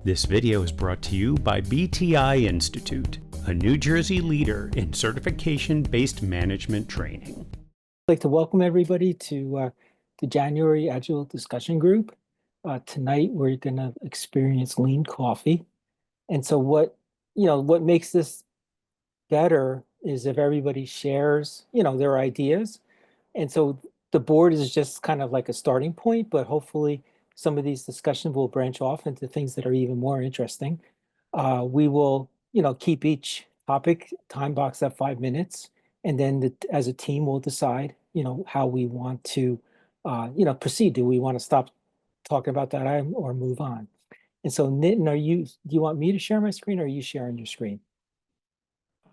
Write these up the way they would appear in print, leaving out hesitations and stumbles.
This video is brought to you by BTI Institute, a New Jersey leader in certification-based management training. I'd like to welcome everybody to the January Agile Discussion Group. Tonight, we're going to experience lean coffee. And so what makes this better is if everybody shares, their ideas. And so the board is just kind of like a starting point, but hopefully some of these discussions will branch off into things that are even more interesting. We will, keep each topic time box at 5 minutes. And then as a team, we'll decide, how we want to, proceed. Do we want to stop talking about that item or move on? And so Nitin, do you want me to share my screen or are you sharing your screen?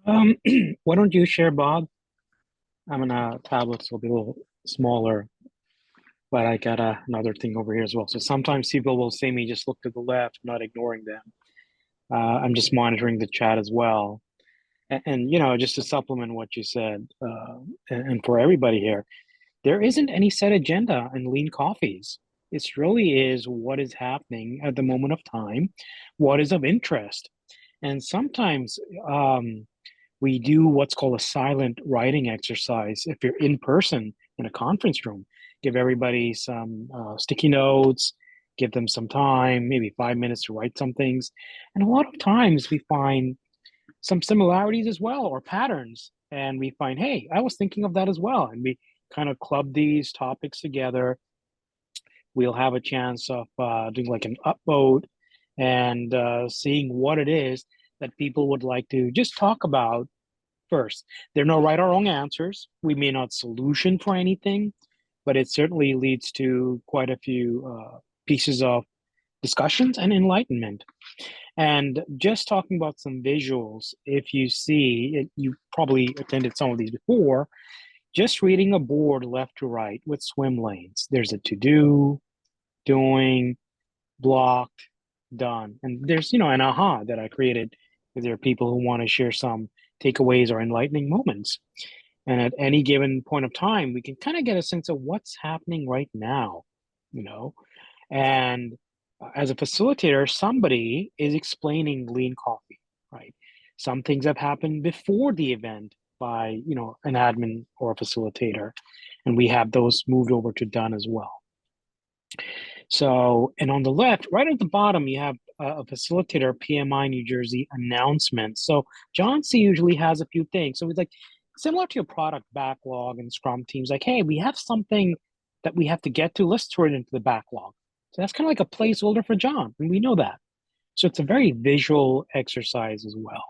Why don't you share, Bob? I'm on a tablet, so it'll be a little smaller, but I got another thing over here as well. So sometimes people will see me just look to the left, not ignoring them. I'm just monitoring the chat as well. And just to supplement what you said, and for everybody here, there isn't any set agenda in lean coffees. It really is what is happening at the moment of time, what is of interest. And sometimes we do what's called a silent writing exercise. If you're in person in a conference room, give everybody some sticky notes, give them some time, maybe 5 minutes to write some things. And a lot of times we find some similarities as well or patterns. And we find, hey, I was thinking of that as well. And we kind of club these topics together. We'll have a chance of doing like an upvote and seeing what it is that people would like to just talk about first. There are no right or wrong answers. We may not solution for anything, but it certainly leads to quite a few pieces of discussions and enlightenment. And just talking about some visuals, if you see, you probably attended some of these before, just reading a board left to right with swim lanes. There's a to-do, doing, blocked, done. And there's, an aha that I created because there are people who want to share some takeaways or enlightening moments. And at any given point of time, we can kind of get a sense of what's happening right now, and as a facilitator, somebody is explaining lean coffee, right? Some things have happened before the event by, an admin or a facilitator, and we have those moved over to done as well. So, and on the left, right at the bottom, you have a facilitator, PMI New Jersey announcement. So John C. usually has a few things. So it's like similar to your product backlog and Scrum teams, like, hey, we have something that we have to get to. Let's throw it into the backlog. So that's kind of like a placeholder for John, and we know that. So it's a very visual exercise as well.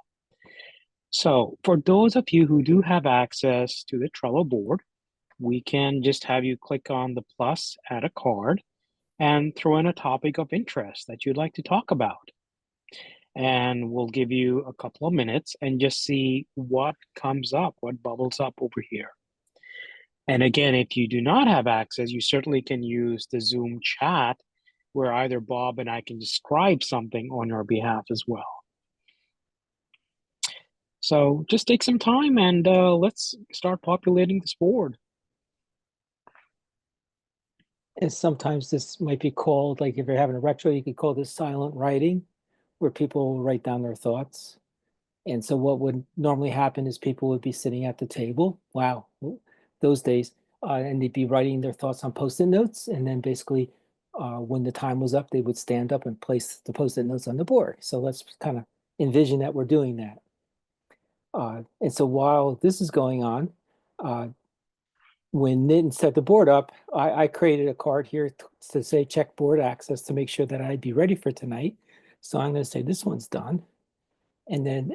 So for those of you who do have access to the Trello board, we can just have you click on the plus, add a card, and throw in a topic of interest that you'd like to talk about. And we'll give you a couple of minutes and just see what comes up, what bubbles up over here. And again, if you do not have access, you certainly can use the Zoom chat where either Bob and I can describe something on your behalf as well. So just take some time and let's start populating this board. And sometimes this might be called, like if you're having a retro, you could call this silent writing, where people will write down their thoughts. And so what would normally happen is people would be sitting at the table. Wow, those days. And they'd be writing their thoughts on Post-it notes. And then basically when the time was up, they would stand up and place the Post-it notes on the board. So let's kind of envision that we're doing that. And so while this is going on, when Nitin set the board up, I created a card here to say check board access to make sure that I'd be ready for tonight. So I'm going to say this one's done. And then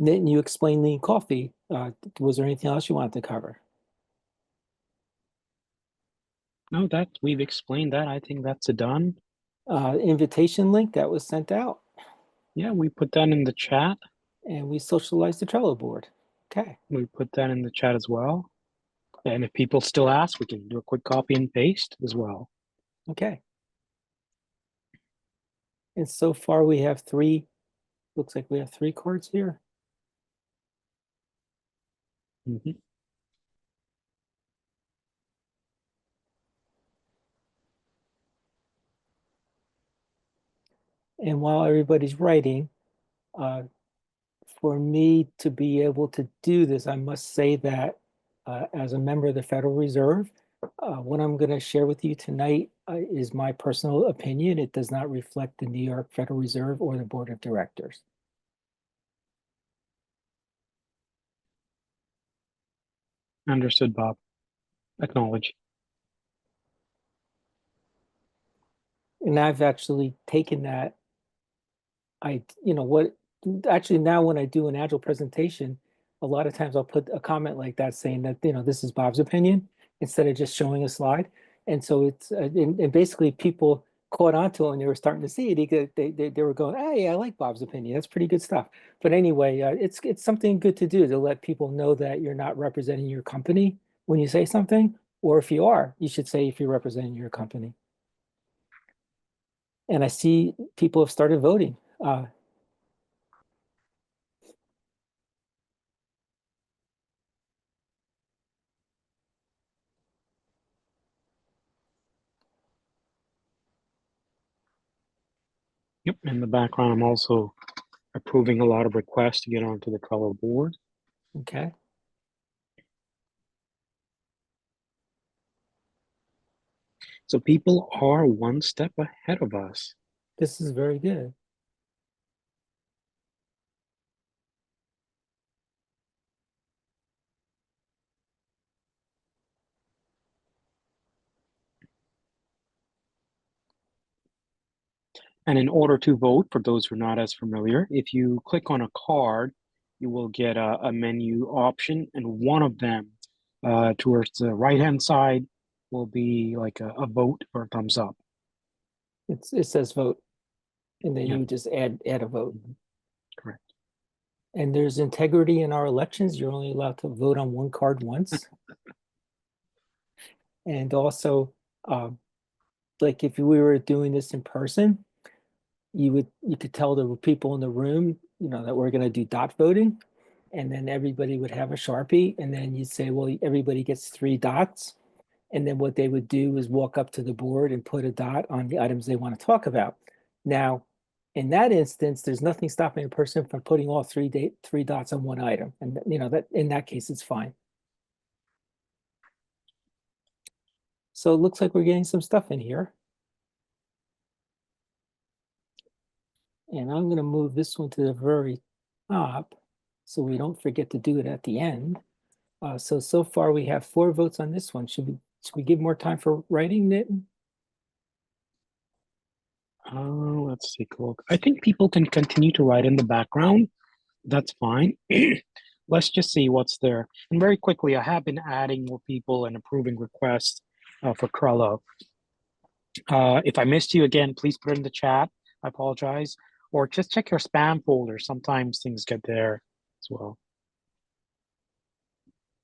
Nitin, you explained lean coffee. Was there anything else you wanted to cover? No, that we've explained that. I think that's a done. Invitation link that was sent out. Yeah, we put that in the chat. And we socialized the Trello board. Okay. We put that in the chat as well. And if people still ask, we can do a quick copy and paste as well. Okay. And so far we have looks like we have 3 cards here. Mm-hmm. And while everybody's writing, for me to be able to do this, I must say that as a member of the Federal Reserve, what I'm going to share with you tonight is my personal opinion. It does not reflect the New York Federal Reserve or the Board of Directors. Understood, Bob. Acknowledge. And I've actually taken that. Actually now when I do an Agile presentation, a lot of times I'll put a comment like that saying that, this is Bob's opinion instead of just showing a slide. And so it's, and basically people caught on to it and they were starting to see it. They were going, hey, I like Bob's opinion. That's pretty good stuff. But anyway, it's something good to do to let people know that you're not representing your company when you say something, or if you are, you should say if you're representing your company. And I see people have started voting. Yep. In the background, I'm also approving a lot of requests to get onto the Trello board. Okay. So people are one step ahead of us. This is very good. And in order to vote, for those who are not as familiar, if you click on a card, you will get a menu option, and one of them towards the right-hand side will be like a vote or a thumbs up. It says vote, and then Yeah. you would just add a vote. Correct. And there's integrity in our elections. You're only allowed to vote on one card once. And also, like if we were doing this in person, you could tell the people in the room, that we're going to do dot voting, and then everybody would have a Sharpie, and then you'd say, well, everybody gets 3 dots. And then what they would do is walk up to the board and put a dot on the items they want to talk about. Now, in that instance, there's nothing stopping a person from putting all 3 dots on one item. And that in that case, it's fine. So it looks like we're getting some stuff in here. And I'm going to move this one to the very top so we don't forget to do it at the end. So far we have 4 votes on this one. Should we give more time for writing, Nitin? Let's take a look. I think people can continue to write in the background. That's fine. Let's just see what's there. And very quickly, I have been adding more people and approving requests for Trello. If I missed you again, please put it in the chat. I apologize. Or just check your spam folder. Sometimes things get there as well.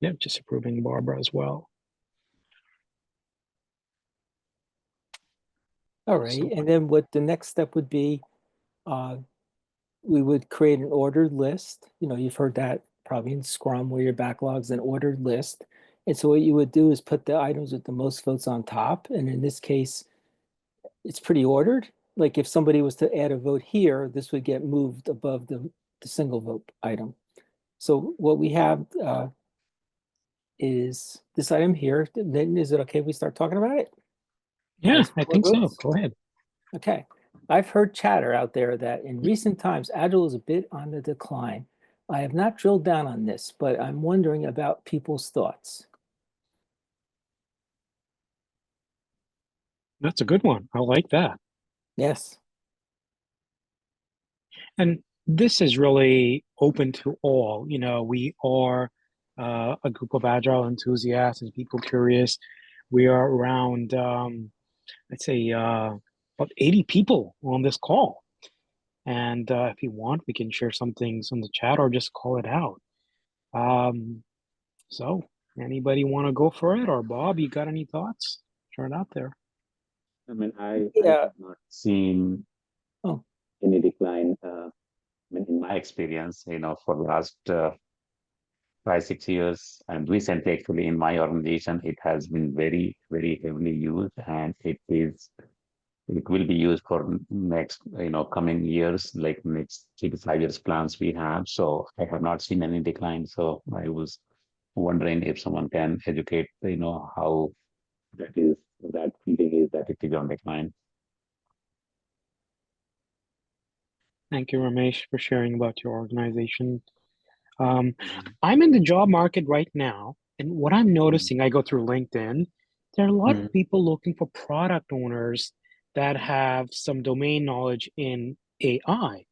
Yeah, just approving Barbara as well. All right, and then what the next step would be, we would create an ordered list. You've heard that probably in Scrum where your backlog's an ordered list. And so what you would do is put the items with the most votes on top. And in this case, it's pretty ordered. Like if somebody was to add a vote here, this would get moved above the single vote item. So what we have is this item here. Then is it okay if we start talking about it? Yeah, I think so. Votes? Go ahead. Okay. I've heard chatter out there that in recent times, Agile is a bit on the decline. I have not drilled down on this, but I'm wondering about people's thoughts. That's a good one. I like that. Yes. And this is really open to all. We are a group of Agile enthusiasts and people curious. We are around, I'd say, about 80 people on this call. And if you want, we can share some things on the chat or just call it out. So anybody want to go for it? Or Bob, you got any thoughts? Turn it out there. I mean, I Yeah. have not seen Oh. any decline. In my experience, for the last 5, 6 years, and recently, actually, in my organization, it has been very, very heavily used, and it is it will be used for next, coming years, like next 3 to 5 years plans we have. So I have not seen any decline. So I was wondering if someone can educate, how that is, that feeling is that it is on decline. Thank you, Ramesh, for sharing about your organization. I'm in the job market right now, and what I'm noticing, I go through LinkedIn, there are a lot of people looking for product owners that have some domain knowledge in AI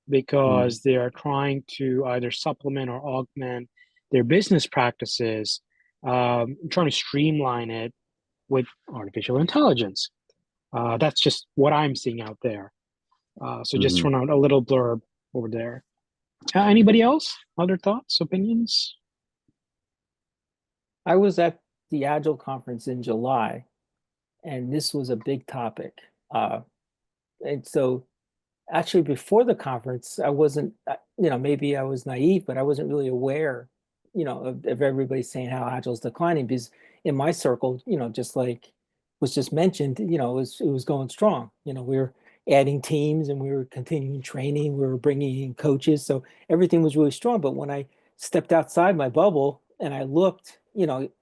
because they are trying to either supplement or augment their business practices, trying to streamline it with artificial intelligence. That's just what I'm seeing out there. So just throwing out a little blurb over there. Anybody else? Other thoughts, opinions? I was at the Agile conference in July, and this was a big topic. And so actually before the conference, I wasn't, maybe I was naive, but I wasn't really aware, of everybody saying how Agile is declining, because in my circle, just like was just mentioned, it was going strong. We were adding teams and we were continuing training, we were bringing in coaches. So everything was really strong. But when I stepped outside my bubble and I looked,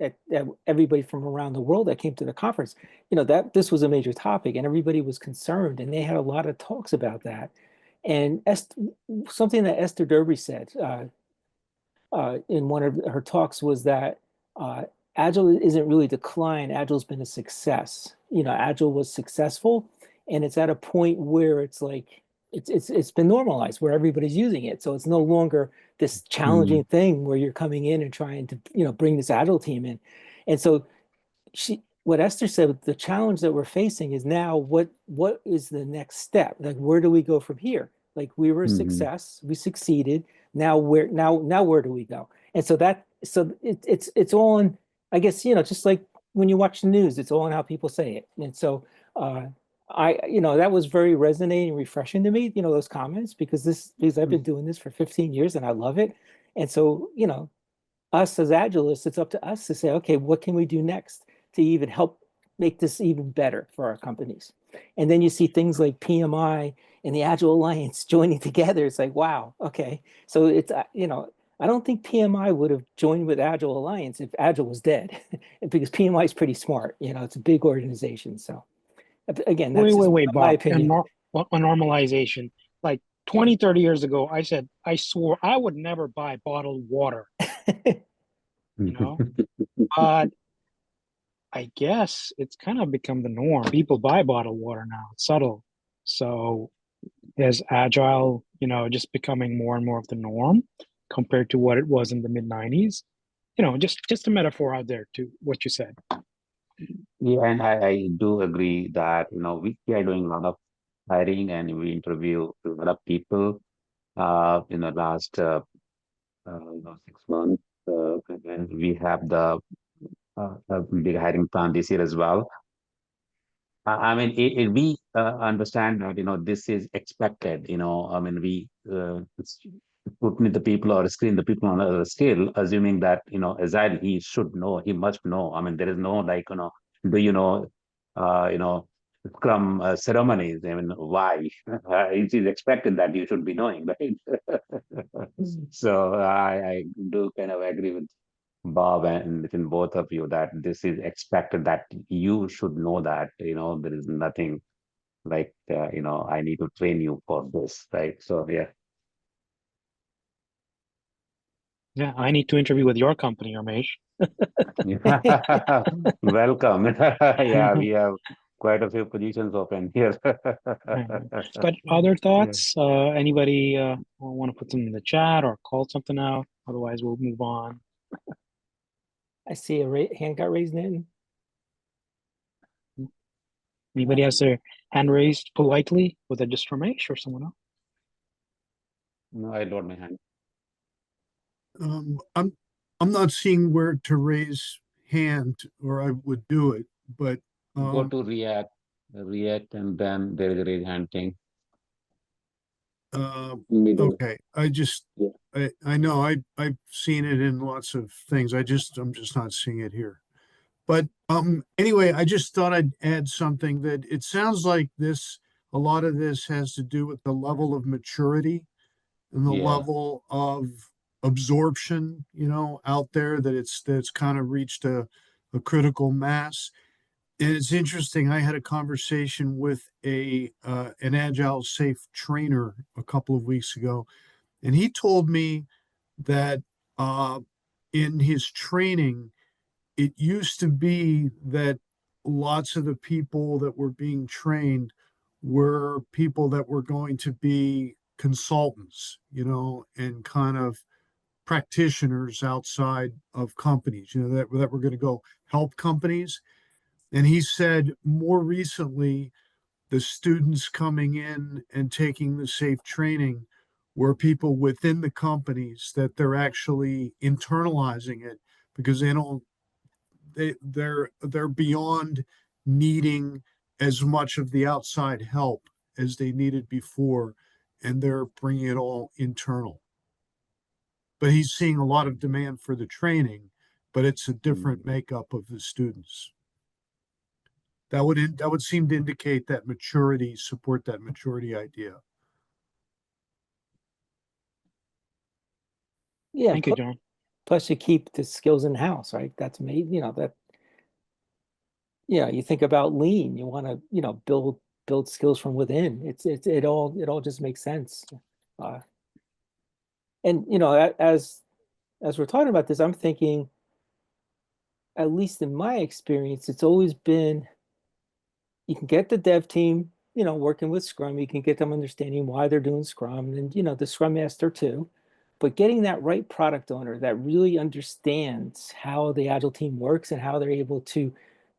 at everybody from around the world that came to the conference, that this was a major topic and everybody was concerned and they had a lot of talks about that. And something that Esther Derby said in one of her talks was that Agile isn't really decline. Agile's been a success. Agile was successful, and it's at a point where it's like it's been normalized, where everybody's using it. So it's no longer this challenging thing where you're coming in and trying to bring this Agile team in. And so what Esther said, the challenge that we're facing is now what is the next step? Like, where do we go from here? Like, we were a success, we succeeded. Now where do we go? And so it's all in, I guess, just like when you watch the news, it's all in how people say it. And so that was very resonating and refreshing to me, those comments, because I've been doing this for 15 years and I love it. And so, us as Agilists, it's up to us to say, okay, what can we do next to even help make this even better for our companies? And then you see things like PMI and the Agile Alliance joining together. It's like, wow, okay. So it's, I don't think PMI would have joined with Agile Alliance if Agile was dead, because PMI is pretty smart. It's a big organization. So again, that's Wait, my Bob. opinion. A normalization. Like 20, 30 years ago, I swore I would never buy bottled water, But I guess it's kind of become the norm. People buy bottled water now. It's subtle. So is agile, just becoming more and more of the norm compared to what it was in the mid 90s? Just a metaphor out there to what you said. Yeah, and I do agree that, we are doing a lot of hiring and we interview a lot of people in the last 6 months. And we have a big hiring plan this year as well. I mean, we understand that, this is expected, I mean, we put the people or screen the people on a scale, assuming that, Azad, he should know, he must know. I mean, there is no like, do uh, you know, Scrum ceremonies. I mean, why? It is expected that you should be knowing, right? So I do kind of agree with Bob and within both of you that this is expected that you should know that, there is nothing like, I need to train you for this, right? So, yeah. Yeah, I need to interview with your company, Ramesh. Welcome. Yeah, we have quite a few positions open here. But other Yeah. thoughts? Anybody want to put them in the chat or call something out? Otherwise, we'll move on. I see a hand got raised in. Anybody has their hand raised politely? Was it just Ramesh or someone else? No, I lowered my hand. I'm not seeing where to raise hand, or I would do it, but Go to React, and then there is a raise hand thing. Middle. okay. Yeah. I know I've seen it in lots of things. I'm just not seeing it here. But anyway, I just thought I'd add something that it sounds like a lot of this has to do with the level of maturity and the Yeah. level of absorption, out there, that's kind of reached a critical mass. And it's interesting. I had a conversation with an agile safe trainer a couple of weeks ago, and he told me that uh, in his training, it used to be that lots of the people that were being trained were people that were going to be consultants, and kind of practitioners outside of companies, that were going to go help companies. And he said more recently, the students coming in and taking the safe training were people within the companies that they're actually internalizing it because they're beyond needing as much of the outside help as they needed before, and they're bringing it all internal. But he's seeing a lot of demand for the training, but it's a different Mm. makeup of the students. That would seem to indicate that maturity, support that maturity idea. Yeah, Thank you, John. plus you keep the skills in house, right? That's made, that, you think about lean, you want to, build skills from within. It all just makes sense. Uh, and as we're talking about this, I'm thinking, at least in my experience, it's always been, you can get the dev team, working with Scrum, you can get them understanding why they're doing Scrum, and the Scrum Master too. But getting that right product owner that really understands how the Agile team works and how they're able to,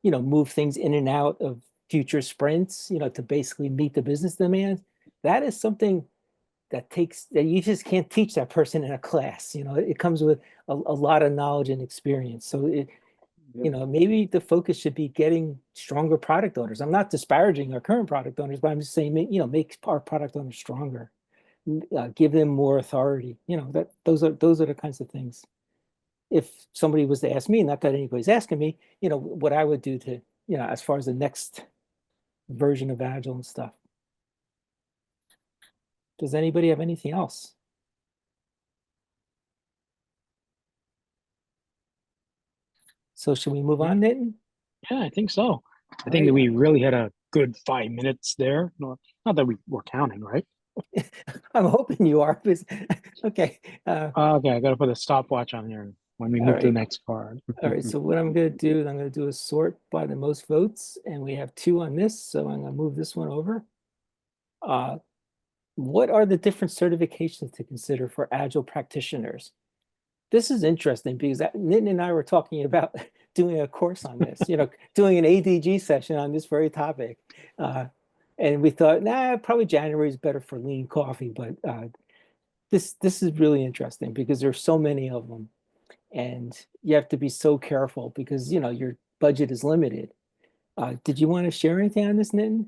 move things in and out of future sprints, to basically meet the business demands, that is something that you just can't teach that person in a class. It comes with a lot of knowledge and experience. So maybe the focus should be getting stronger product owners. I'm not disparaging our current product owners, but I'm just saying, make our product owners stronger, give them more authority. Those are the kinds of things. If somebody was to ask me, not that anybody's asking me, what I would do to, as far as the next version of Agile and stuff. Does anybody have anything else? So should we move Yeah, on, Nitin? yeah, I think so. I All think that right. we really had a good 5 minutes there. Not that we were counting, right? I'm hoping you are. Okay. Okay, I gotta put a stopwatch on here when we All move to the right. next card. All right. So what I'm going to do is I'm going to do a sort by the most votes, and we have 2 on this. So I'm going to move this one over. What are the different certifications to consider for Agile practitioners? This is interesting because Nitin and I were talking about doing a course on this, doing an ADG session on this very topic. And we thought, probably January is better for lean coffee, but this is really interesting because there's so many of them, and you have to be so careful because your budget is limited. Did you want to share anything on this, Nitin?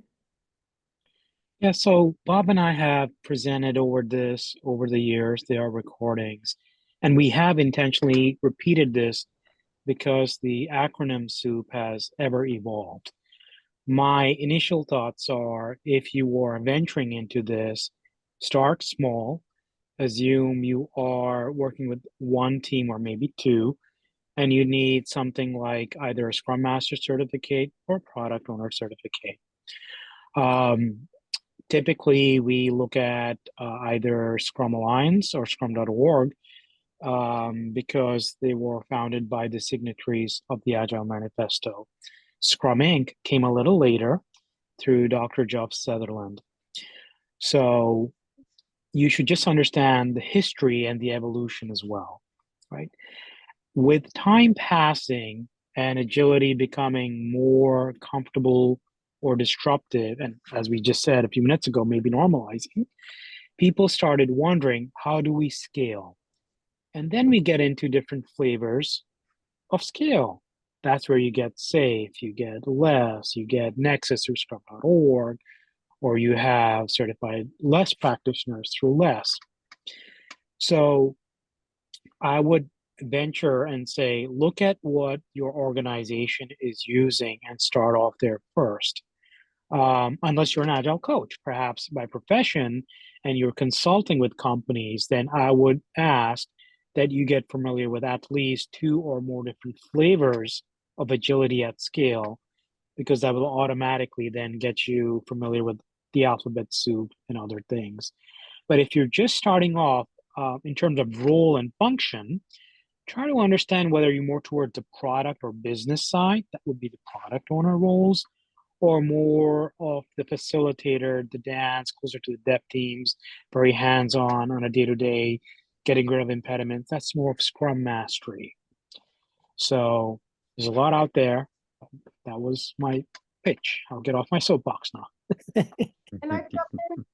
Yeah, so Bob and I have presented over this over the years. There are recordings, and we have intentionally repeated this because the acronym soup has ever evolved. My initial thoughts are if you are venturing into this, start small, assume you are working with one team or maybe two, and you need something like either a Scrum Master certificate or Product Owner certificate. Um, Typically, we look at either Scrum Alliance or Scrum.org because they were founded by the signatories of the Agile Manifesto. Scrum Inc. came a little later through Dr. Geoff Sutherland. So you should just understand the history and the evolution as well, right? With time passing and agility becoming more comfortable or disruptive, and as we just said a few minutes ago, maybe normalizing, people started wondering, how do we scale? And then we get into different flavors of scale. That's where you get SAFe, you get less, you get Nexus through Scrum.org, or you have certified less practitioners through less. So I would venture and say, look at what your organization is using and start off there first. Unless you're an agile coach, perhaps by profession, and you're consulting with companies, then I would ask that you get familiar with at least 2 or more different flavors of agility at scale, because that will automatically then get you familiar with the alphabet soup and other things. But if you're just starting off in terms of role and function, try to understand whether you're more towards the product or business side, that would be the product owner roles, or more of the facilitator, the dance, closer to the dev teams, very hands-on on a day-to-day, getting rid of impediments. That's more of Scrum mastery. So there's a lot out there. That was my pitch. I'll get off my soapbox now. And I jump in.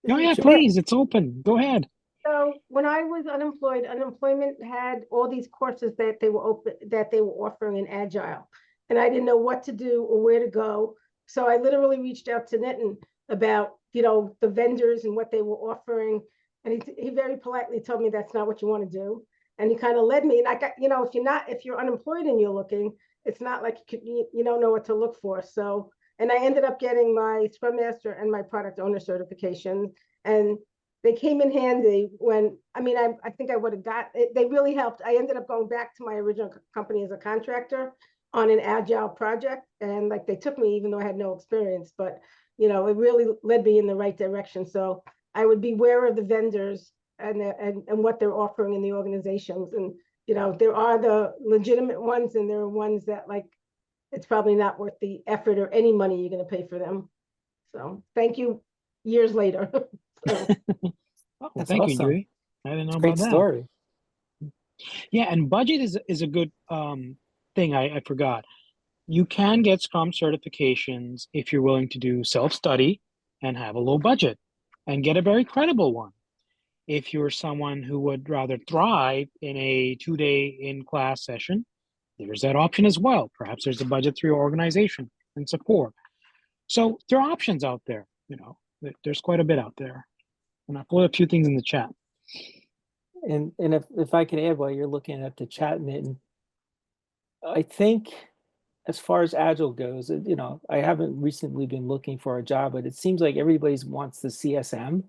Oh yeah, Sure. please, it's open. Go ahead. So when I was unemployed, unemployment had all these courses that they were offering in Agile, and I didn't know what to do or where to go. So I literally reached out to Nitin about the vendors and what they were offering, and he very politely told me that's not what you want to do, and he kind of led me. And I got if you're unemployed and you're looking, it's not like you don't know what to look for. So and I ended up getting my Scrum Master and my Product Owner certification, and they came in handy when, I think I would have they really helped. I ended up going back to my original company as a contractor on an Agile project. And like they took me, even though I had no experience, but it really led me in the right direction. So I would be aware of the vendors and what they're offering in the organizations. And, there are the legitimate ones and there are ones that it's probably not worth the effort or any money you're going to pay for them. So thank you years later. So, Oh, That's thank you, awesome. Dewey. I didn't know Great about that. story. Yeah, and budget is a good thing I forgot. You can get Scrum certifications if you're willing to do self-study and have a low budget and get a very credible one. If you're someone who would rather thrive in a 2-day in-class session, there's that option as well. Perhaps there's a budget through your organization and support. So there are options out there. There's quite a bit out there. And I put a few things in the chat. And if I can add while you're looking at the chat, Nitin, I think as far as Agile goes, I haven't recently been looking for a job, but it seems like everybody wants the CSM.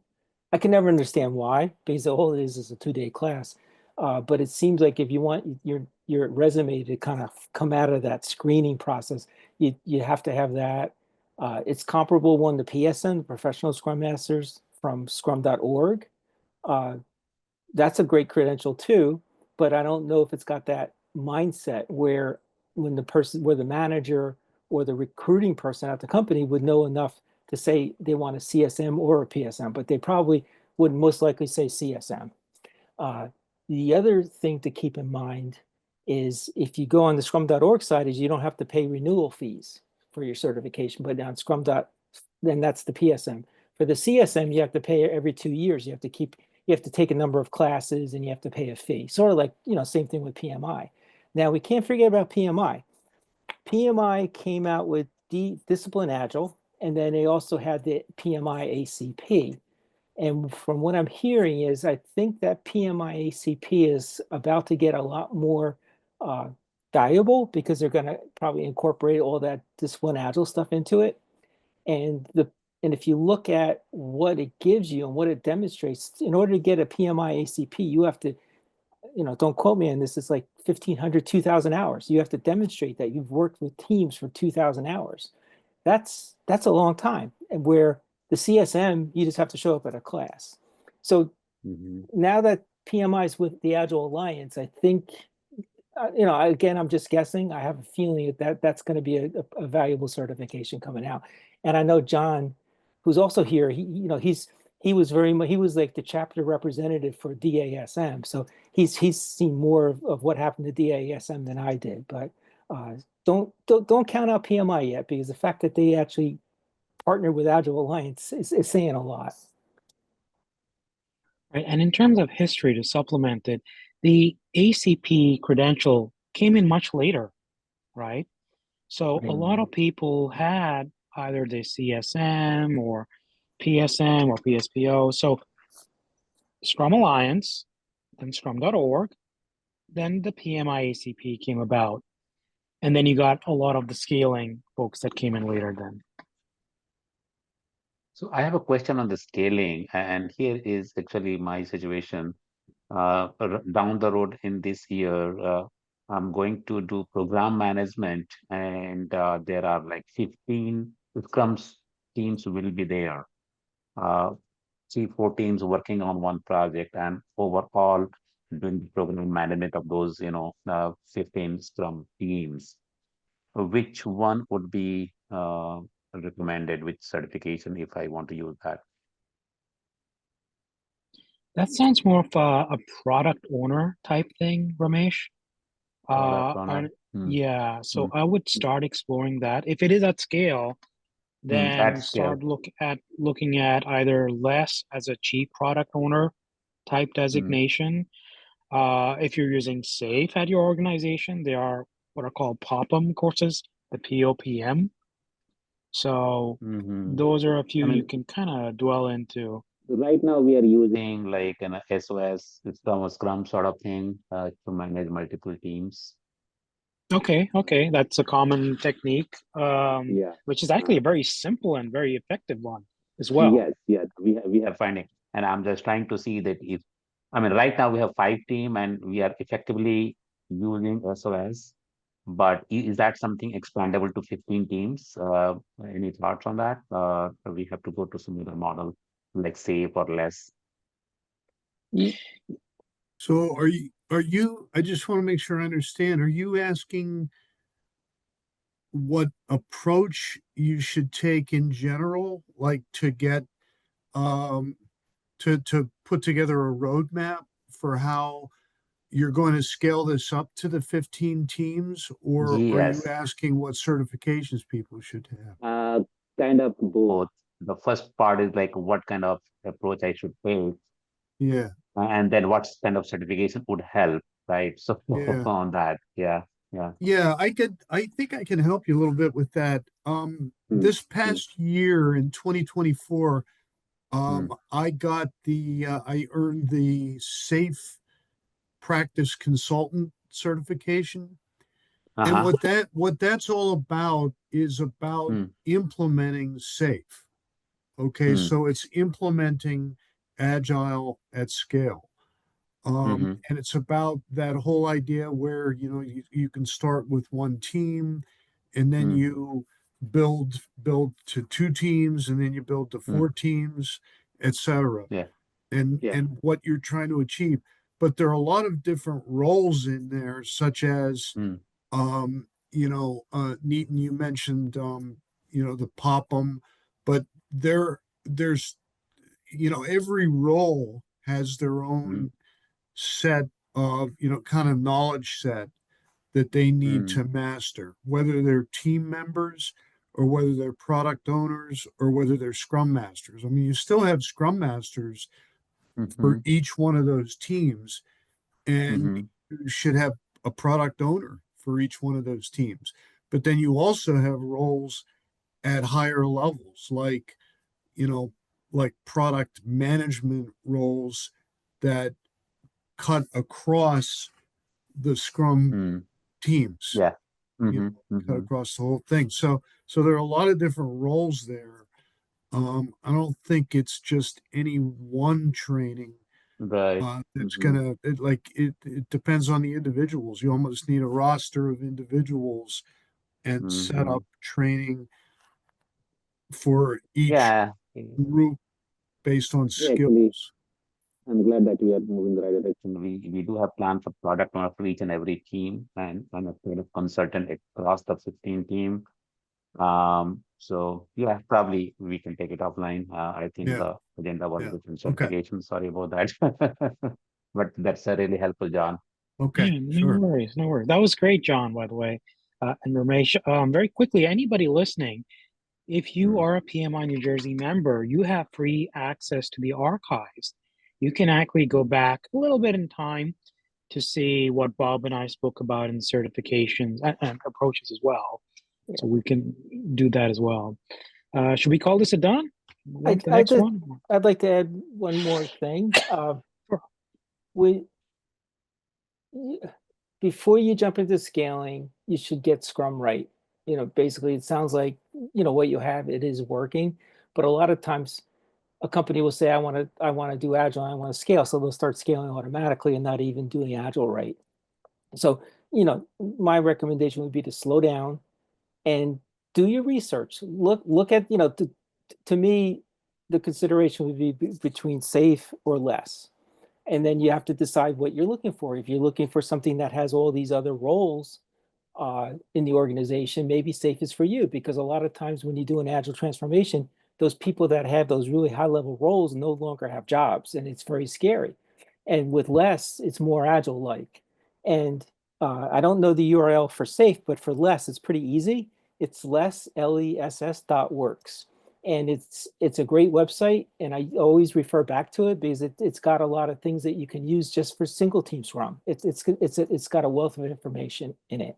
I can never understand why, because all it is a 2-day class. But it seems like if you want your resume to kind of come out of that screening process, you have to have that. It's comparable one to PSM, Professional Scrum Masters from scrum.org. That's a great credential too, but I don't know if it's got that mindset where the manager or the recruiting person at the company would know enough to say they want a CSM or a PSM, but they probably would most likely say CSM. The other thing to keep in mind is if you go on the scrum.org side is you don't have to pay renewal fees for your certification, but on scrum. Then that's the PSM. For the CSM, you have to pay every 2 years. You have to take a number of classes and you have to pay a fee. Sort of like, same thing with PMI. Now we can't forget about PMI. PMI came out with Discipline Agile, and then they also had the PMI ACP. And from what I'm hearing is I think that PMI ACP is about to get a lot more valuable because they're going to probably incorporate all that Discipline Agile stuff into it. And if you look at what it gives you and what it demonstrates, in order to get a PMI ACP, you have to, don't quote me on this, it's like 1,500, 2,000 hours. You have to demonstrate that you've worked with teams for 2,000 hours. That's a long time. And where the CSM, you just have to show up at a class. So now that PMI is with the Agile Alliance, I think, again, I'm just guessing. I have a feeling that's going to be a valuable certification coming out. And I know John, who's also here, he was like the chapter representative for DASM. So he's seen more of what happened to DASM than I did. But don't count out PMI yet, because the fact that they actually partner with Agile Alliance is saying a lot. Right. And in terms of history, to supplement it, the ACP credential came in much later, right? So a lot of people had either the CSM or PSM or PSPO. So Scrum Alliance, then Scrum.org, then the PMIACP came about, and then you got a lot of the scaling folks that came in later then. So I have a question on the scaling, and here is actually my situation. Down the road in this year, I'm going to do program management, and there are like 15 Scrums teams will be there. Uh, 3, 4 teams working on one project, and overall doing the program management of those, 15 Scrum teams. Which one would be recommended, which certification if I want to use that? That sounds more of a product owner type thing, Ramesh. Product owner. Yeah, so Mm, I would start exploring that. If it is at scale, at then scale. start looking at either less as a chief product owner type Mm, designation. If you're using SAFe at your organization, they are what are called POPM courses, the POPM. So mhm. those are a I few you mean, can kind of dwell into. right now we are using like an SOS, Scrum sort of thing to manage multiple teams. Okay, that's a common technique, Yeah. which is actually a very simple and very effective one as well. Yes, yes, we have finding, and I'm just trying to see that if, I mean, right now we have 5 team and we are effectively using SOS, but is that something expandable to 15 teams? Any thoughts on that? We have to go to some other model like SAFe or less. Ye- So I just want to make sure I understand, are you asking what approach you should take in general, like to get, um, to put together a roadmap for how you're going to scale this up to the 15 teams, or are you Yes, asking what certifications people should have? uh, kind of both. The first part is like what kind of approach I should take, Yeah, and then what kind of certification would help, right? So yeah. on that, yeah, yeah. Yeah, I think I can help you a little bit with that. Mm, This mm, past year in 2024, mm. I earned the Safe Practice Consultant certification. And Uh-huh. what that's all about is about Mm, implementing Safe. Okay, mm, so it's implementing Agile at scale. mhm, And it's about that whole idea where, you can start with one team and then mm, you build to 2 teams and then you build to mm. 4 teams, etc. Yeah, And yeah. what you're trying to achieve. But there are a lot of different roles in there, such as, Mm, Neaton, you mentioned, the POPM, but there's, every role has their mm, own set of, kind of knowledge set that they need mm, to master, whether they're team members or whether they're product owners or whether they're scrum masters. I mean, you still have scrum masters for mhm, each one of those teams, and mhm, you should have a product owner for each one of those teams. But then you also have roles at higher levels, you know, like product management roles that cut across the Scrum mm. teams, Yeah. you Mhm, know, cut mhm. across the whole thing. So there are a lot of different roles there. I don't think it's just any one training Right. that's Mhm, gonna it depends on the individuals. You almost need a roster of individuals and set mhm. up training for each Yeah. group based on Yeah, actually, skills. I'm glad that we are moving in the right direction. We do have plan for product owner for each and every team and a sort of consultant across the 15 team. So yeah, probably we can take it offline. I think Yeah, the agenda was yeah. different Okay, certification. Sorry about that. But that's really helpful, John. okay, Yeah, no sure. worries, no worries. That was great, John, by the way. And Ramesh, very quickly, anybody listening, if you Mm, are a PMI New Jersey member, you have free access to the archives. You can actually go back a little bit in time to see what Bob and I spoke about in certifications and approaches as well. So we can do that as well. Should we call this a done? Go on to the I next just one? I'd like to add one more thing. Sure. We y- before you jump into scaling, you should get Scrum right. Basically, it sounds like, what you have, it is working, but a lot of times a company will say, I want to do Agile, I want to scale. So they'll start scaling automatically and not even doing Agile right. So, my recommendation would be to slow down and do your research. Look at, to me, the consideration would be between safe or less. And then you have to decide what you're looking for. If you're looking for something that has all these other roles in the organization, maybe safe is for you, because a lot of times when you do an agile transformation, those people that have those really high level roles no longer have jobs, and it's very scary. And with less, it's more agile like. And I don't know the URL for safe, but for less, it's pretty easy. It's less.works. And it's a great website, and I always refer back to it because it's got a lot of things that you can use just for single team Scrum. It's got a wealth of information in it.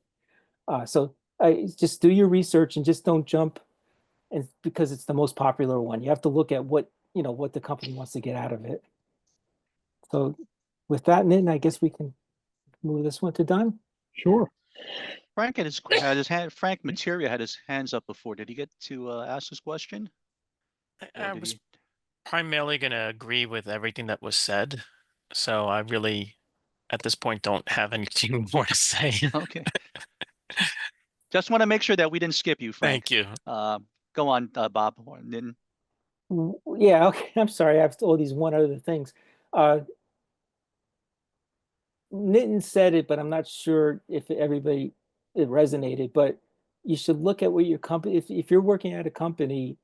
So just do your research and just don't jump, and because it's the most popular one. You have to look at what the company wants to get out of it. So with that, Nitin, I guess we can move this one to Don. Sure. Frank had his hand. Frank Materia had his hands up before. Did he get to ask his question? I was primarily going to agree with everything that was said. So I really, at this point, don't have anything more to say. Okay. Just want to make sure that we didn't skip you, Frank. Thank you. Go on, Bob or Nitin. Yeah, okay. I'm sorry. I have all these one other things. Nitin said it, but I'm not sure if it resonated. But you should look at what your company. If you're working at a company,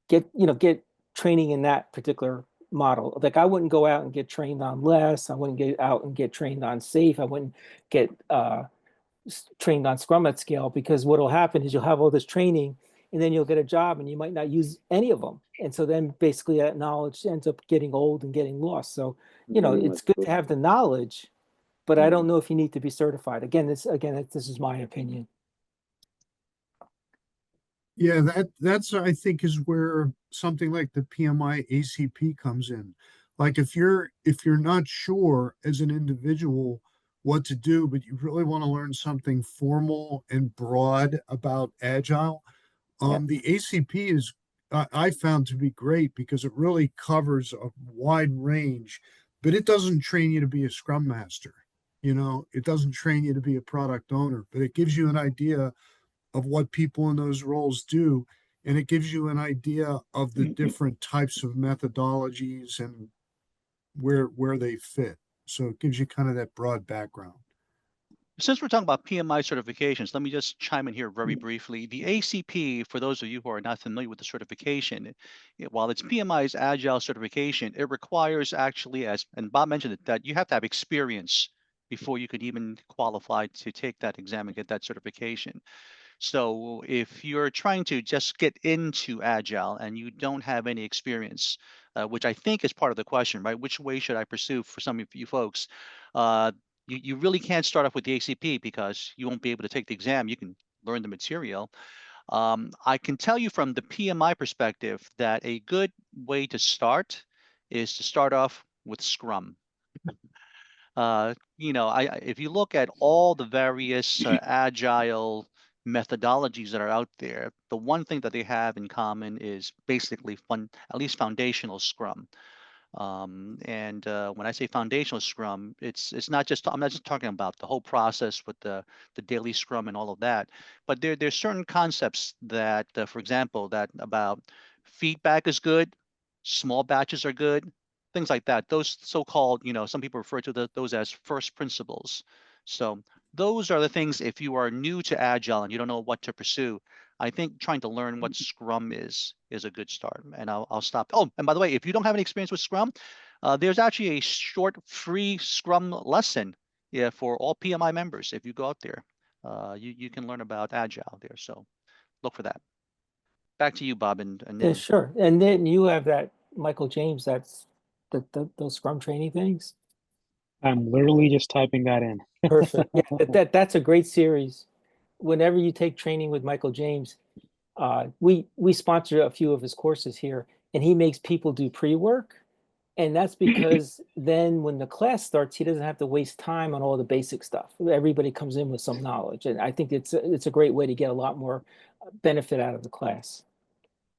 get training in that particular model. Like I wouldn't go out and get trained on less. I wouldn't get out and get trained on safe. I wouldn't get trained on Scrum at scale, because what will happen is you'll have all this training and then you'll get a job and you might not use any of them. And so then basically that knowledge ends up getting old and getting lost. So, it's good to have the knowledge, but I don't know if you need to be certified. This is my opinion. Yeah, that's I think is where something like the PMI ACP comes in. Like if you're not sure as an individual what to do, but you really want to learn something formal and broad about Agile, the ACP is I found to be great because it really covers a wide range, but it doesn't train you to be a Scrum Master. It doesn't train you to be a product owner, but it gives you an idea of what people in those roles do, and it gives you an idea of the different types of methodologies and where they fit. So it gives you kind of that broad background. Since we're talking about PMI certifications, let me just chime in here very briefly. The ACP, for those of you who are not familiar with the certification, while it's PMI's Agile certification, it requires actually, and Bob mentioned it, that you have to have experience before you could even qualify to take that exam and get that certification. So if you're trying to just get into Agile and you don't have any experience, which I think is part of the question, right? Which way should I pursue for some of you folks? You really can't start off with the ACP because you won't be able to take the exam. You can learn the material. I can tell you from the PMI perspective that a good way to start is to start off with Scrum. If you look at all the various Agile methodologies that are out there, the one thing that they have in common is basically at least foundational Scrum. And when I say foundational Scrum, it's not just, I'm not just talking about the whole process with the daily Scrum and all of that, but there's certain concepts that, for example, that about feedback is good, small batches are good, things like that. Those so-called, some people refer to those as first principles. So those are the things, if you are new to Agile and you don't know what to pursue, I think trying to learn what Scrum is a good start. And I'll stop. Oh, and by the way, if you don't have any experience with Scrum, there's actually a short free Scrum lesson for all PMI members. If you go out there, you can learn about Agile there. So look for that. Back to you, Bob and Yeah, Nitin. sure. And then you have that Michael James, that's those Scrum training things. I'm literally just typing that in. Perfect. Yeah, that's a great series. Whenever you take training with Michael James, we sponsor a few of his courses here, and he makes people do pre-work, And that's because then when the class starts, he doesn't have to waste time on all the basic stuff. Everybody comes in with some knowledge. And I think it's a great way to get a lot more benefit out of the class.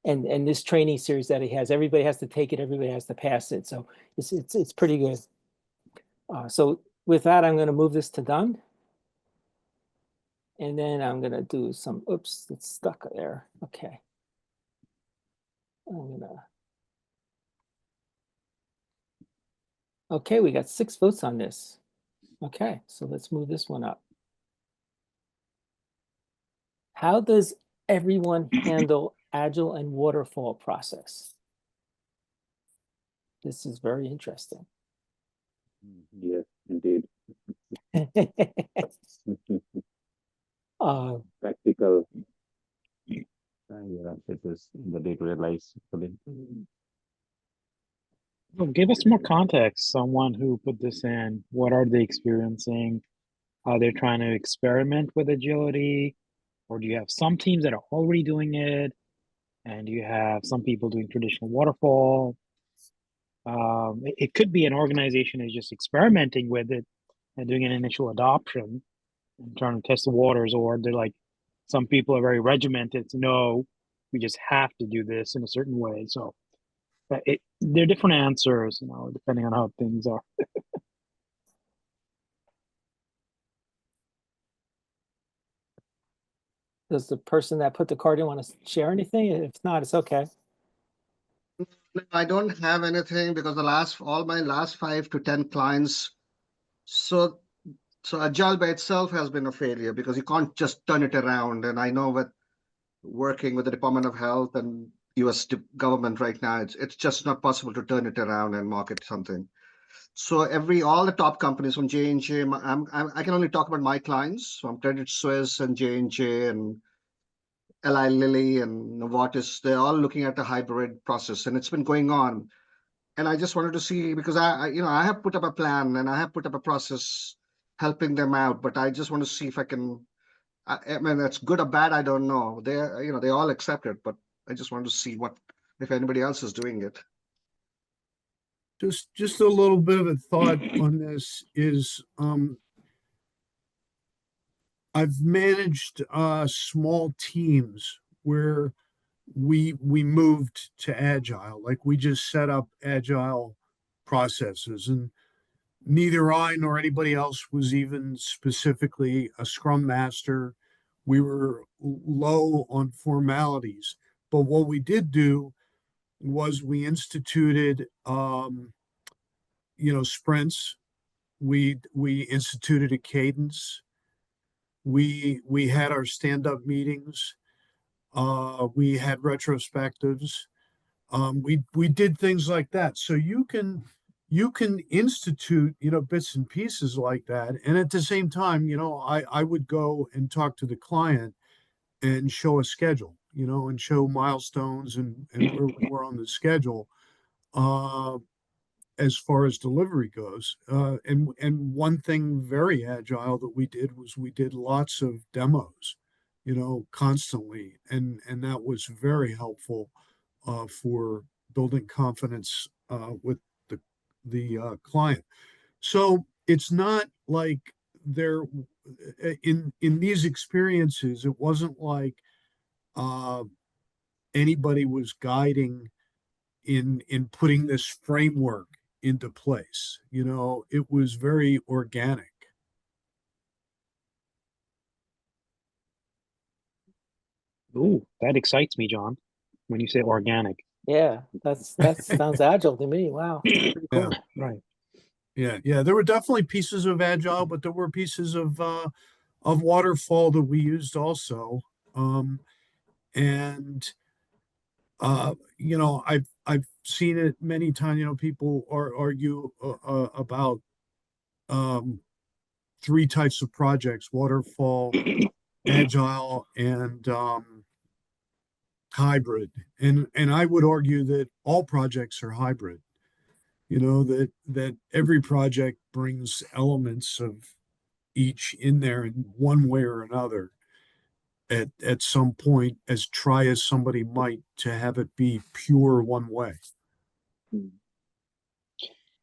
And this training series that he has, everybody has to take it, everybody has to pass it. So it's pretty good. So with that, I'm going to move this to done. And then I'm going to do some, oops, it's stuck there. Okay. Okay, we got 6 votes on this. Okay, so let's move this one up. How does everyone handle agile and waterfall process? This is very interesting. Yes, indeed. Practical. Yeah, it is in the day-to-day life. Well, give us more context. Someone who put this in, what are they experiencing? Are they trying to experiment with agility? Or do you have some teams that are already doing it? And you have some people doing traditional waterfall. It could be an organization is just experimenting with it and doing an initial adoption and trying to test the waters, or they're like, some people are very regimented. It's no, we just have to do this in a certain way. So they're different answers, depending on how things are. Does the person that put the card in want to share anything? If not, it's okay. No, I don't have anything because all my last 5 to 10 clients. So Agile by itself has been a failure because you can't just turn it around. And I know with working with the Department of Health and US government right now, it's just not possible to turn it around and market something. So all the top companies from J&J, I can only talk about my clients from Credit Suisse and J&J and Eli Lilly and Novartis. They're all looking at a hybrid process, and it's been going on. And I just wanted to see, because I have put up a plan and I have put up a process helping them out, but I just want to see if I can. I mean, that's good or bad, I don't know. They all accept it, but I just want to see if anybody else is doing it. Just a little bit of a thought on this is I've managed small teams where we moved to agile, like we just set up agile processes, and neither I nor anybody else was even specifically a scrum master. We were low on formalities, but what we did do was we instituted sprints. We instituted a cadence. We had our stand-up meetings. We had retrospectives. We did things like that. So you can institute bits and pieces like that, and at the same time, I would go and talk to the client and show a schedule, and show milestones and where we were on the schedule. As far as delivery goes. And one thing very agile that we did was we did lots of demos, constantly. And that was very helpful for building confidence with the client. So it's not like there in these experiences, it wasn't like anybody was guiding in putting this framework into place. It was very organic. Ooh, that excites me, John, when you say organic. Yeah, that sounds agile to me. Wow, pretty cool. Yeah, Right. Yeah. There were definitely pieces of agile, but there were pieces of waterfall that we used also. And I've seen it many times. People argue about 3 types of projects: waterfall, agile, and hybrid. And I would argue that all projects are hybrid. That every project brings elements of each in there in one way or another at some point, as try as somebody might to have it be pure one way.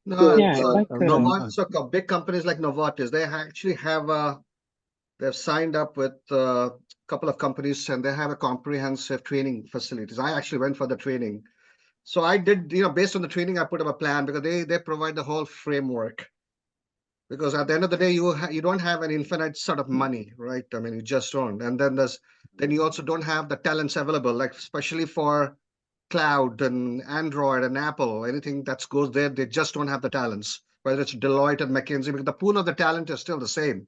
No, Yeah, if I could, Novartis, so big companies like Novartis, they actually have they've signed up with a couple of companies and they have a comprehensive training facilities. I actually went for the training. So I did, based on the training, I put up a plan because they provide the whole framework. Because at the end of the day, you don't have an infinite sort of money, right? I mean, you just don't. And then you also don't have the talents available, like especially for cloud and Android and Apple, anything that goes there, they just don't have the talents. Whether it's Deloitte and McKinsey, because the pool of the talent is still the same.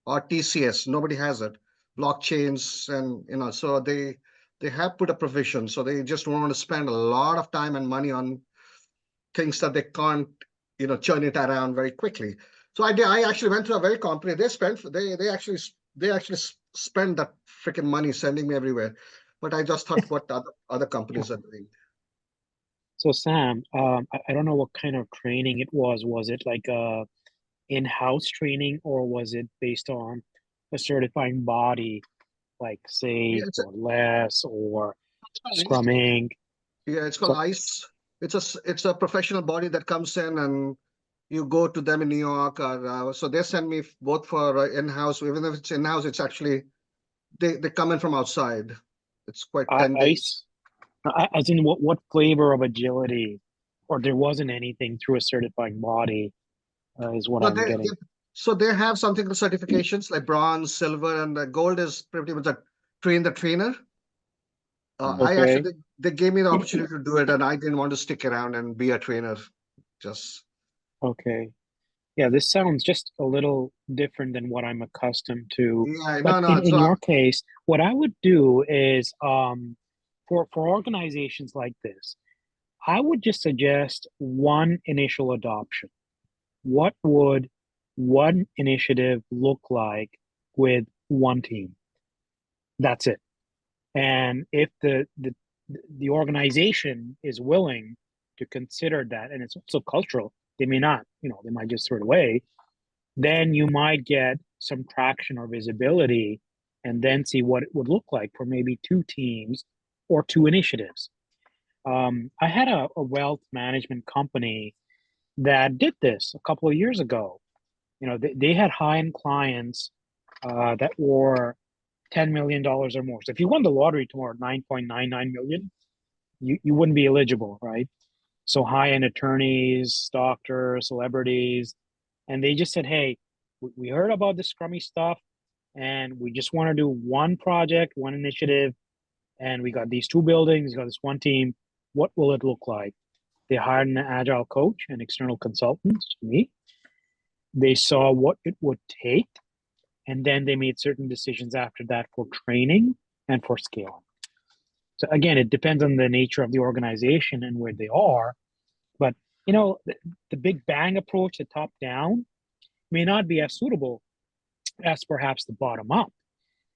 Or TCS, nobody has it. Blockchains and so they have put a provision. So they just don't want to spend a lot of time and money on things that they can't, churn it around very quickly. So I actually went to a very company. They actually spend that freaking money sending me everywhere. But I just thought what other companies are doing. So Sam, I don't know what kind of training it was. Was it like a in-house training or was it based on a certifying body like Yeah, SAFe or LESS or Scrumming? it's called So ICE. It's a professional body that comes in and you go to them in New York. Or, so they send me both for in-house. Even if it's in-house, it's actually they come in from outside. It's quite 10 days. ICE, as in what flavor of agility, or there wasn't anything through a certifying body, is what No, I'm getting. they have something called certifications like bronze, silver, and gold is pretty much a train the trainer. I Okay. actually they gave me the opportunity to do it, and I didn't want to stick around and be a trainer. Just Okay. Yeah, this sounds just a little different than what I'm accustomed to. yeah, But no. in your case, what I would do is for organizations like this, I would just suggest one initial adoption. What would one initiative look like with one team? That's it. And if the organization is willing to consider that, and it's also cultural, they may not, they might just throw it away, then you might get some traction or visibility and then see what it would look like for maybe two teams or two initiatives. I had a wealth management company that did this a couple of years ago. They had high-end clients that were $10 million or more. So if you won the lottery tomorrow, 9.99 million, you wouldn't be eligible, right? So high-end attorneys, doctors, celebrities, and they just said, hey, we heard about this scrummy stuff and we just want to do one project, one initiative, and we got these two buildings, we got this one team. What will it look like? They hired an agile coach and external consultants, me. They saw what it would take, and then they made certain decisions after that for training and for scaling. So again, it depends on the nature of the organization and where they are. But the big bang approach, the top down, may not be as suitable as perhaps the bottom up,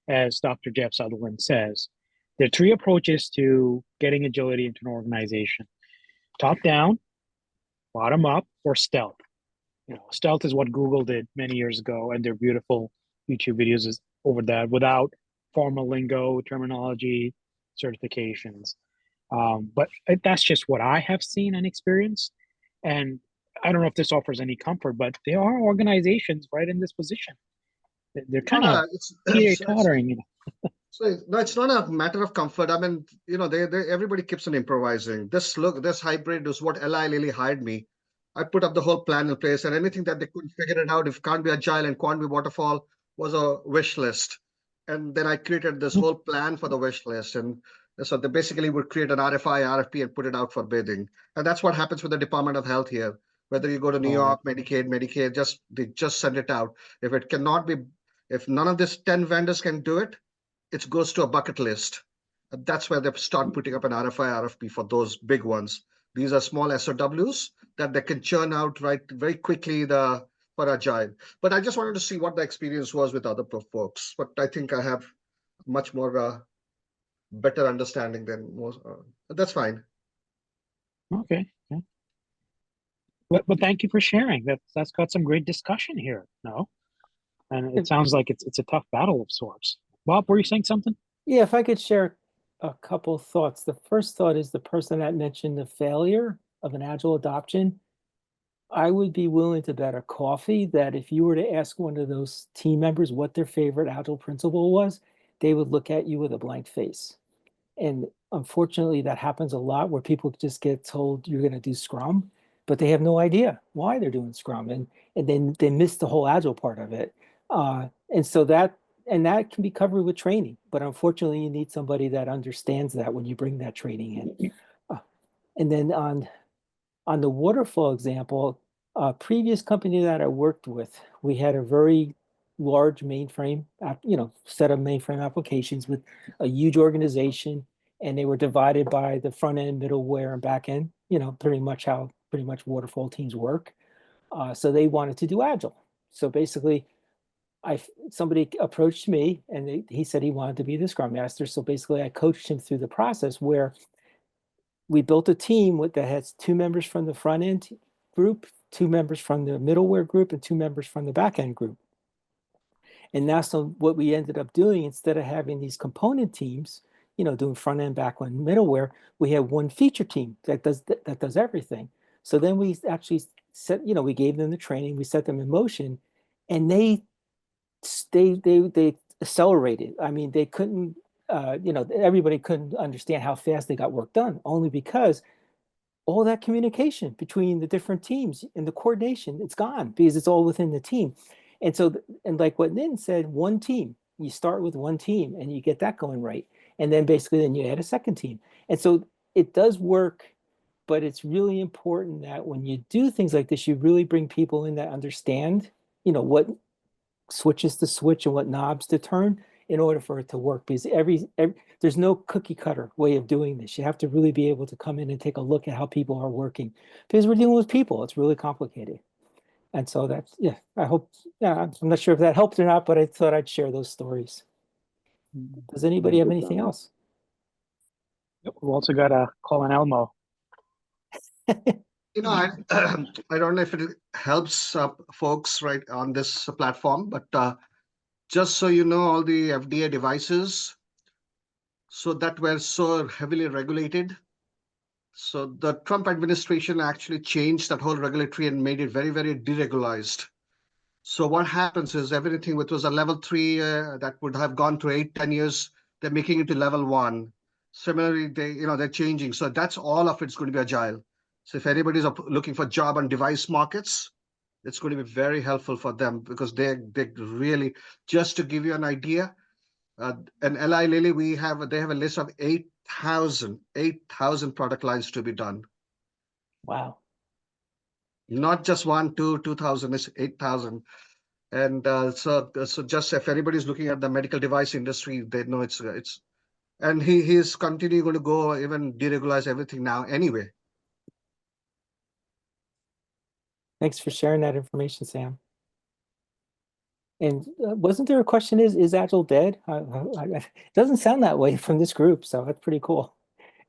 as Dr. Jeff Sutherland says. There are three approaches to getting agility into an organization: top down, bottom up, or stealth. Stealth is what Google did many years ago, and their beautiful YouTube videos is over that without formal lingo, terminology, certifications. But that's just what I have seen and experienced. And I don't know if this offers any comfort, but there are organizations right in this position. They're kind of tottering. So no, it's not a matter of comfort. I mean, everybody keeps on improvising. This hybrid is what Eli Lilly hired me. I put up the whole plan in place, and anything that they couldn't figure it out, if can't be agile and can't be waterfall, was a wish list. And then I created this whole plan for the wish list. And so they basically would create an RFI, RFP, and put it out for bidding. And that's what happens with the Department of Health here. Whether you go to New York, Medicaid, Medicare, they just send it out. If none of these 10 vendors can do it, it goes to a bucket list. And that's where they start putting up an RFI, RFP for those big ones. These are small SOWs that they can churn out very quickly for agile. But I just wanted to see what the experience was with other folks. But I think I have much more better understanding than most. That's fine. Okay. Yeah. But thank you for sharing. That's got some great discussion here. No, and it sounds like it's a tough battle of sorts. Bob, were you saying something? Yeah, if I could share a couple thoughts. The first thought is the person that mentioned the failure of an agile adoption. I would be willing to bet a coffee that if you were to ask one of those team members what their favorite Agile principle was, they would look at you with a blank face. And unfortunately, that happens a lot where people just get told you're going to do Scrum, but they have no idea why they're doing Scrum, and then they miss the whole Agile part of it. And so that can be covered with training, but unfortunately, you need somebody that understands that when you bring that training in. And then on the waterfall example, a previous company that I worked with, we had a very large mainframe, set of mainframe applications with a huge organization, and they were divided by the front end, middleware, and back end. Pretty much how waterfall teams work. So they wanted to do Agile. So basically, somebody approached me, and he said he wanted to be the Scrum Master. So basically, I coached him through the process where we built a team that has 2 members from the front end group, 2 members from the middleware group, and 2 members from the back end group. And now, so what we ended up doing, instead of having these component teams, doing front end, back end, middleware, we have one feature team that does everything. So then we actually we gave them the training, we set them in motion, and they accelerated. I mean, they couldn't, everybody couldn't understand how fast they got work done, only because all that communication between the different teams and the coordination, it's gone because it's all within the team. And so, and like what Nitin said, one team, you start with one team and you get that going right. And then basically then you add a second team. And so it does work, but it's really important that when you do things like this, you really bring people in that understand, what switches to switch and what knobs to turn in order for it to work, because there's no cookie cutter way of doing this. You have to really be able to come in and take a look at how people are working, because we're dealing with people. It's really complicated. And so that's, I hope, I'm not sure if that helped or not, but I thought I'd share those stories. Does anybody have anything else? Yep, we've also got a call on Elmo. I I don't know if it helps folks right on this platform, but just so you know, all the FDA devices, so that were so heavily regulated. So the Trump administration actually changed that whole regulatory and made it very, very deregularized. So what happens is everything which was a level 3 that would have gone to 8-10 years, they're making it to level 1. Similarly, they're changing. So that's all of it's going to be agile. So if anybody's looking for job and device markets, it's going to be very helpful for them, because they really, just to give you an idea, and Eli Lilly, they have a list of 8,000 product lines to be done. Wow. Not just 1, 2, 2,000, it's 8,000. And so just if anybody's looking at the medical device industry, they know it's and he's continuing going to go even deregularize everything now anyway. Thanks for sharing that information, Sam. And wasn't there a question, is Agile dead? It doesn't sound that way from this group, so that's pretty cool.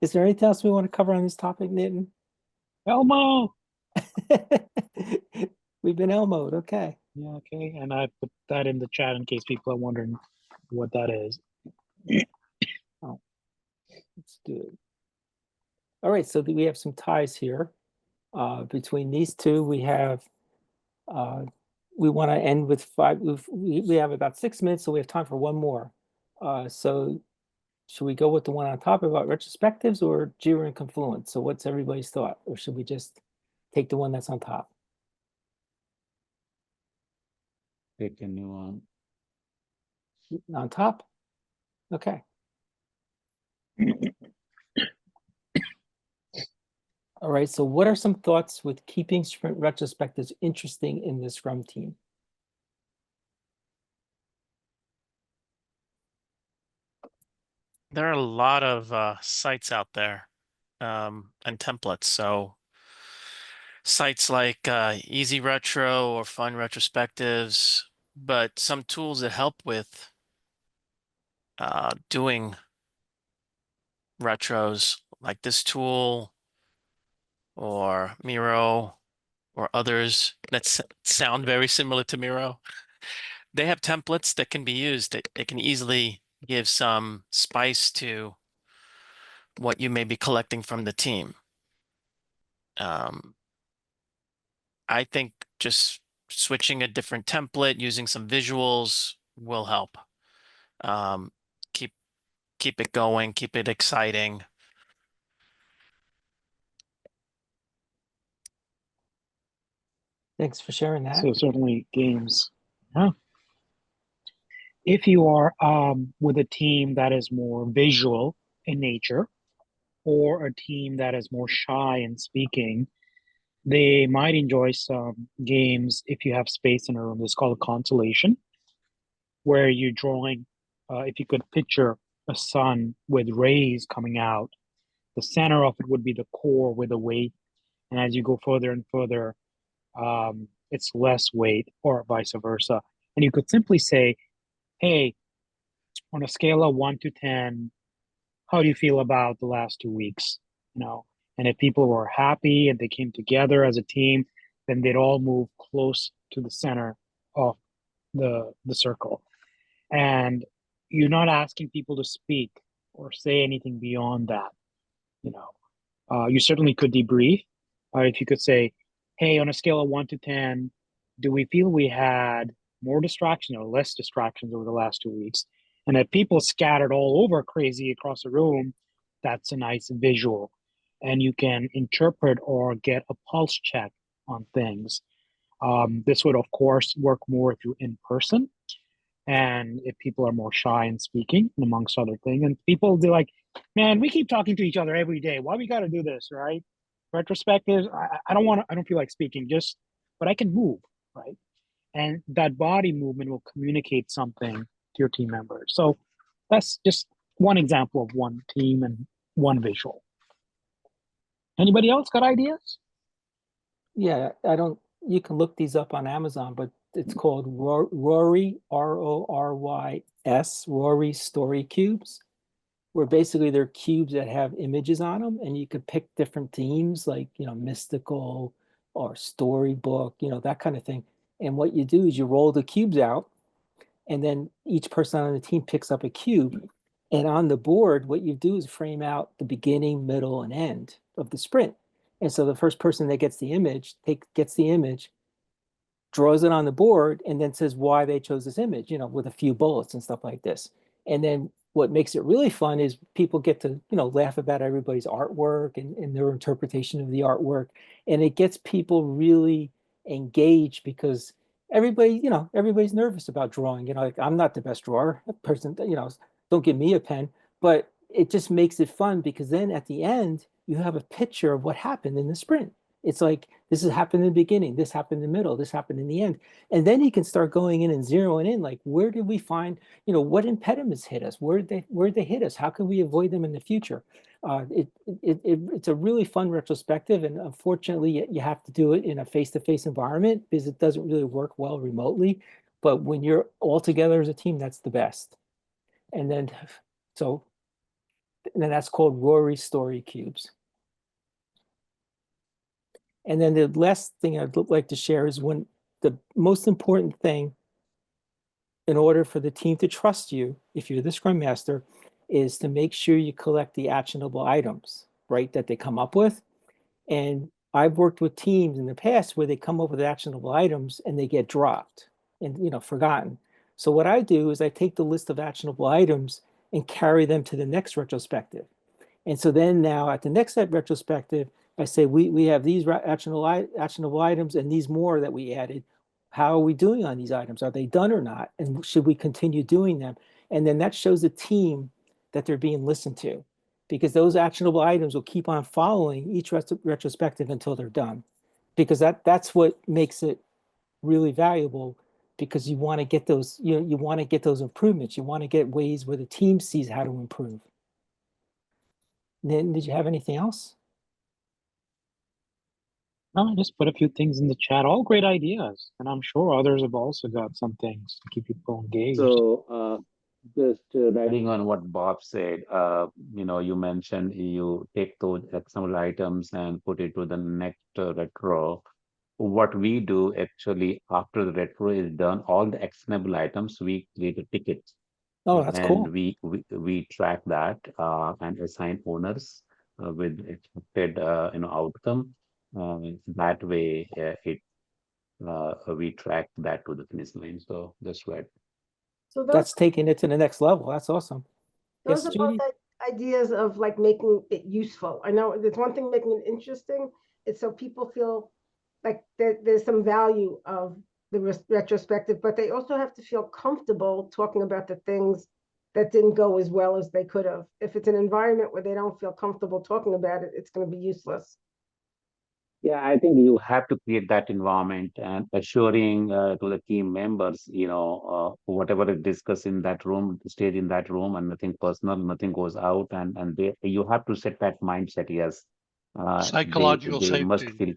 Is there anything else we want to cover on this topic, Nitin? Elmo! We've been Elmo'd, okay. Yeah, okay. And I put that in the chat in case people are wondering what that is. Oh, let's do it. All right, so we have some ties here. Between these two, we have, we want to end with 5. We have about 6 minutes, so we have time for one more. So should we go with the one on top about retrospectives, or Jira and Confluence? So what's everybody's thought? Or should we just take the one that's on top? Take a new one. On top? Okay. All right, so what are some thoughts with keeping sprint retrospectives interesting in the Scrum team? There are a lot of sites out there and templates. So sites like Easy Retro or Fun Retrospectives, but some tools that help with doing retros, like this tool or Miro or others that sound very similar to Miro. They have templates that can be used. It can easily give some spice to what you may be collecting from the team. I think just switching a different template, using some visuals will help. Keep it going, keep it exciting. Thanks for sharing that. So certainly games. Yeah. If you are with a team that is more visual in nature, or a team that is more shy in speaking, they might enjoy some games if you have space in a room. It's called a constellation, where you're drawing, if you could picture a sun with rays coming out, the center of it would be the core with the weight. And as you go further and further, it's less weight, or vice versa. And you could simply say, hey, on a scale of 1 to 10, how do you feel about the last 2 weeks? And if people were happy and they came together as a team, then they'd all move close to the center of the circle. And you're not asking people to speak or say anything beyond that. You certainly could debrief. If you could say, hey, on a scale of 1 to 10, do we feel we had more distraction or less distractions over the last 2 weeks? And if people scattered all over crazy across the room, that's a nice visual. And you can interpret or get a pulse check on things. This would, of course, work more through in person. And if people are more shy in speaking, amongst other things, and people be like, man, we keep talking to each other every day. Why we got to do this, right? Retrospective, I don't feel like speaking, but I can move, right? And that body movement will communicate something to your team members. So that's just one example of one team and one visual. Anybody else got ideas? Yeah, you can look these up on Amazon, but it's called Rory, RORYS, Rory Story Cubes, where basically they're cubes that have images on them, and you could pick different themes like, mystical or storybook, that kind of thing. And what you do is you roll the cubes out, and then each person on the team picks up a cube. And on the board, what you do is frame out the beginning, middle, and end of the sprint. And so the first person that gets the image, draws it on the board, and then says why they chose this image, with a few bullets and stuff like this. And then what makes it really fun is people get to, laugh about everybody's artwork and their interpretation of the artwork. And it gets people really engaged because everybody's nervous about drawing. Like, I'm not the best drawer. A person, don't give me a pen. But it just makes it fun because then at the end, you have a picture of what happened in the sprint. It's like, this has happened in the beginning, this happened in the middle, this happened in the end. And then you can start going in and zeroing in, like, where did we find, what impediments hit us? Where did they hit us? How can we avoid them in the future? It's a really fun retrospective. And unfortunately, you have to do it in a face-to-face environment because it doesn't really work well remotely. But when you're all together as a team, that's the best. And then that's called Rory Story Cubes. And then the last thing I'd like to share is when the most important thing in order for the team to trust you, if you're the Scrum Master, is to make sure you collect the actionable items, right, that they come up with. And I've worked with teams in the past where they come up with actionable items and they get dropped and forgotten. So what I do is I take the list of actionable items and carry them to the next retrospective. And so then now at the next retrospective, I say, we have these actionable items and these more that we added. How are we doing on these items? Are they done or not? And should we continue doing them? And then that shows the team that they're being listened to, because those actionable items will keep on following each retrospective until they're done. Because that's what makes it really valuable, because you want to get those, you want to get those improvements. You want to get ways where the team sees how to improve. Then, did you have anything else? No, I just put a few things in the chat. All great ideas, and I'm sure others have also got some things to keep people engaged. So, just riding on what Bob said, you mentioned you take those external items and put it to the next retro. What we do actually after the retro is done, all the actionable items, we create a ticket. Oh, that's and cool. we track that and assign owners with expected outcome. That way, it we track that to the finish line. So that's right. So those, That's taking it to the next level. That's awesome. those Yes, are both Judy? ideas of like making it useful. I know there's one thing making it interesting. It's so people feel like there's some value of the retrospective, but they also have to feel comfortable talking about the things that didn't go as well as they could have. If it's an environment where they don't feel comfortable talking about it, it's going to be useless. Yeah, I think you have to create that environment and assuring to the team members, whatever is discussed in that room, stayed in that room, and nothing personal, nothing goes out, and you have to set that mindset. Yes, Psychological they must safety.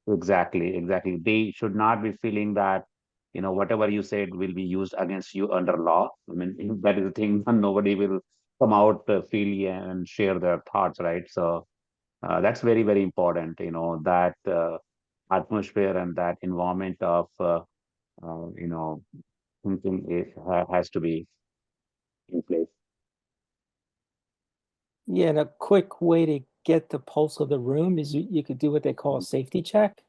feel exactly. They should not be feeling that, whatever you said will be used against you under law. I mean, that is the thing. Nobody will come out freely and share their thoughts, right? So that's very, very important, that atmosphere and that environment of, uh, you know, thinking has to be in place. Yeah, and a quick way to get the pulse of the room is you could do what they call a safety check.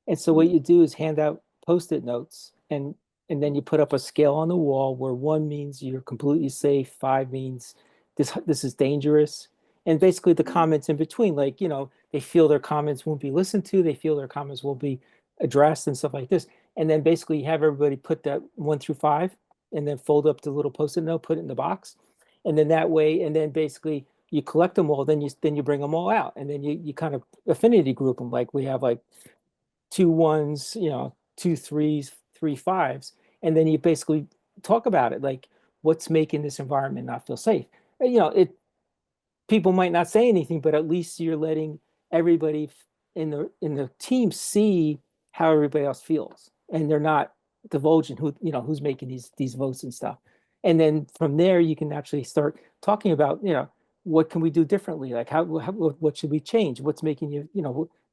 And so what you do is hand out Post-it notes and then you put up a scale on the wall where 1 means you're completely safe, 5 means this is dangerous. And basically the comments in between, like, they feel their comments won't be listened to, they feel their comments will be addressed and stuff like this. And then basically you have everybody put that 1 through 5 and then fold up the little Post-it note, put it in the box. And then that way, and then basically you collect them all, then you bring them all out, and then you kind of affinity group them. Like we have like 2 1s, 2 3s, 3 5s, and then you basically talk about it, like what's making this environment not feel safe. It people might not say anything, but at least you're letting everybody in the team see how everybody else feels, and they're not divulging who's making these votes and stuff. And then from there, you can actually start talking about what can we do differently, like what should we change, what's making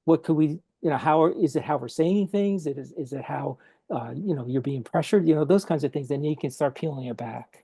what could we is it how we're saying things, is it how you're being pressured, those kinds of things. Then you can start peeling it back.